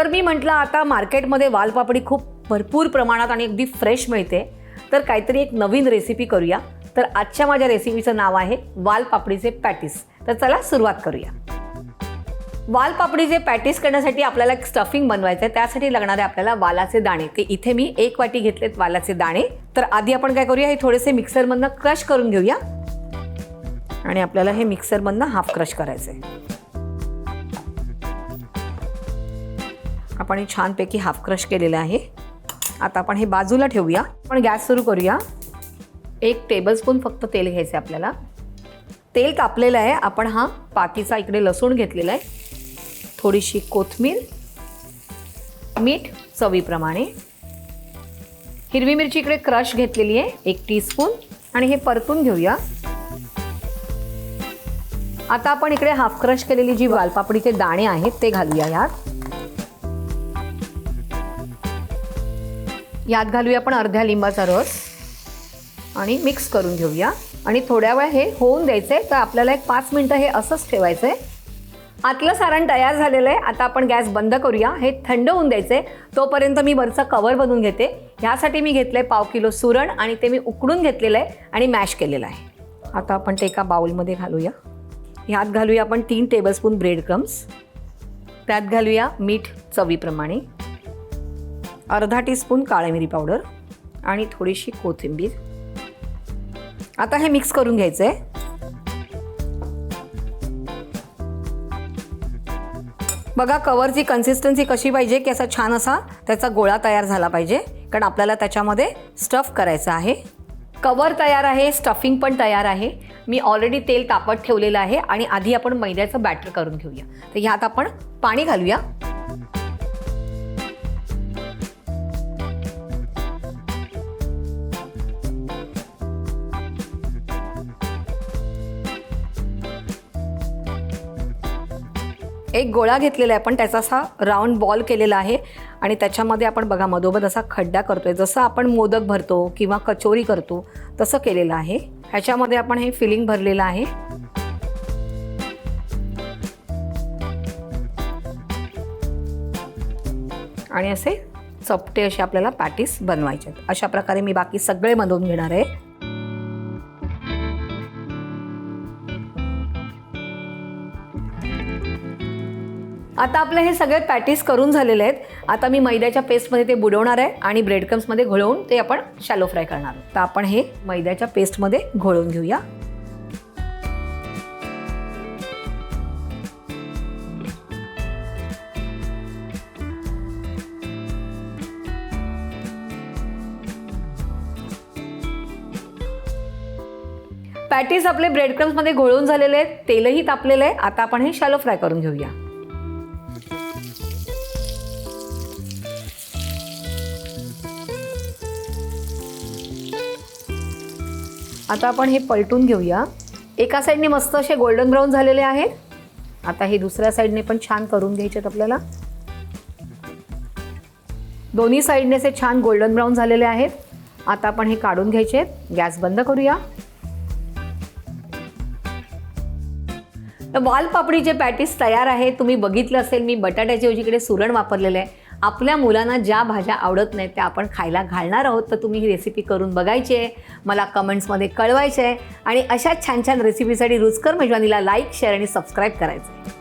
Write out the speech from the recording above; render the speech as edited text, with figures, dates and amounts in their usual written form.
तर मी म्हटलं आता मार्केटमध्ये वालपापडी खूप भरपूर प्रमाणात आणि अगदी फ्रेश मिळते, तर काहीतरी एक नवीन रेसिपी करूया. तर आजच्या माझ्या रेसिपीचं नाव आहे वालपापडीचे पॅटीस. तर चला सुरुवात करूया. वालपापडीचे पॅटीस करण्यासाठी आपल्याला एक स्टफिंग बनवायचं आहे. त्यासाठी लागणारे आपल्याला वालाचे दाणे, ते इथे मी 1 वाटी घेतलेत वालाचे दाणे. तर आधी आपण काय करूया, हे थोडेसे मिक्सरमधनं क्रश करून घेऊया. आणि आपल्याला हे मिक्सरमधनं हाफ क्रश करायचं आहे. आपण हे छानपैकी हाफ क्रश केलेलं आहे. आता आपण हे बाजूला ठेवूया. आपण गॅस सुरू करूया. 1 टेबलस्पून फक्त तेल घ्यायचं आहे आपल्याला. तेल तापलेलं आहे. आपण हा पातीचा इकडे लसूण घेतलेला आहे, थोडीशी कोथिंबीर, मीठ चवीप्रमाणे, हिरवी मिरची इकडे क्रश घेतलेली आहे 1 टीस्पून आणि हे परतून घेऊया. आता आपण इकडे हाफ क्रश केलेली जी वालपापडीचे दाणे आहेत ते घालूया यात घालूया आपण अर्ध्या लिंबाचा रस आणि मिक्स करून घेऊया. आणि थोड्या वेळ हे होऊन द्यायचं आहे. तर आपल्याला एक 5 मिनटं हे असंच ठेवायचं आहे. आतलं सारण तयार झालेलं आहे. आता आपण गॅस बंद करूया. हे थंड होऊन द्यायचं आहे. तोपर्यंत मी वरचा कवर बनवून घेते. ह्यासाठी मी घेतलं आहे पाव किलो सुरण आणि ते मी उकडून घेतलेलं आहे आणि मॅश केलेलं आहे. आता आपण ते एका बाउलमध्ये घालूया. ह्यात घालूया आपण 3 टेबलस्पून ब्रेड क्रम्स. त्यात घालूया मीठ चवीप्रमाणे, अर्धा टीस्पून काळी मिरी पावडर आणि थोडीशी कोथिंबीर. आता हे मिक्स करून घ्यायचं आहे. बघा कवरची कन्सिस्टन्सी कशी पाहिजे की असा छान असा त्याचा गोळा तयार झाला पाहिजे, कारण आपल्याला त्याच्यामध्ये स्टफ करायचं आहे. कवर तयार आहे, स्टफिंग पण तयार आहे. मी ऑलरेडी तेल तापत ठेवलेलं आहे आणि आधी आपण मैद्याचं बॅटर करून घेऊया. तर ह्यात आपण पाणी घालूया. एक गोळा घेतलेला आहे आपण, त्याचा असा राऊंड बॉल केलेला आहे आणि त्याच्यामध्ये आपण बघा मधोमध असा खड्डा करतोय. जसं आपण मोदक भरतो किंवा कचोरी करतो तसं केलेलं आहे. ह्याच्यामध्ये आपण हे फिलिंग भरलेलं आहे. आणि असे चपटे असे आपल्याला पॅटीस बनवायचे आहेत. अशा प्रकारे मी बाकी सगळे बनवून घेणार आहे. आता आपले हे सगळे पॅटीस करून झालेले आहेत. आता मी मैद्याच्या पेस्टमध्ये ते बुडवणार आहे आणि ब्रेड क्रम्समध्ये घोळवून ते आपण शॅलो फ्राय करणार आहोत. तर आपण हे मैद्याच्या पेस्टमध्ये घोळवून घेऊया. पॅटीस आपले ब्रेड क्रम्समध्ये घोळवून झालेले आहेत. तेलही तापलेलं आहे. आता आपण हे शॅलो फ्राय करून घेऊया. आता आपण हे पलटून घेऊया. एका साईडने मस्त असे गोल्डन ब्राऊन झालेले आहेत. आता हे दुसऱ्या साईडने पण छान करून घ्यायचे आहेत आपल्याला. दोन्ही साईडने असे छान गोल्डन ब्राऊन झालेले आहेत. आता आपण हे काढून घ्यायचे आहेत. गॅस बंद करूया. वालपापडीचे पॅटीस तयार आहे. तुम्ही बघितलं असेल मी बटाट्याच्या ऐवजी इकडे सुरण वापरलेलं आहे. आपल्या मुलांना ज्या भाज्या आवडत नाहीत त्या आपण खायला घालणार आहोत. तर तुम्ही ही रेसिपी करून बघायची आहे, मला कमेंट्समध्ये कळवायचे आहे आणि अशाच छान छान रेसिपीसाठी रुचकर मेजवानीला लाईक, शेअर आणि सबस्क्राईब करायचं आहे.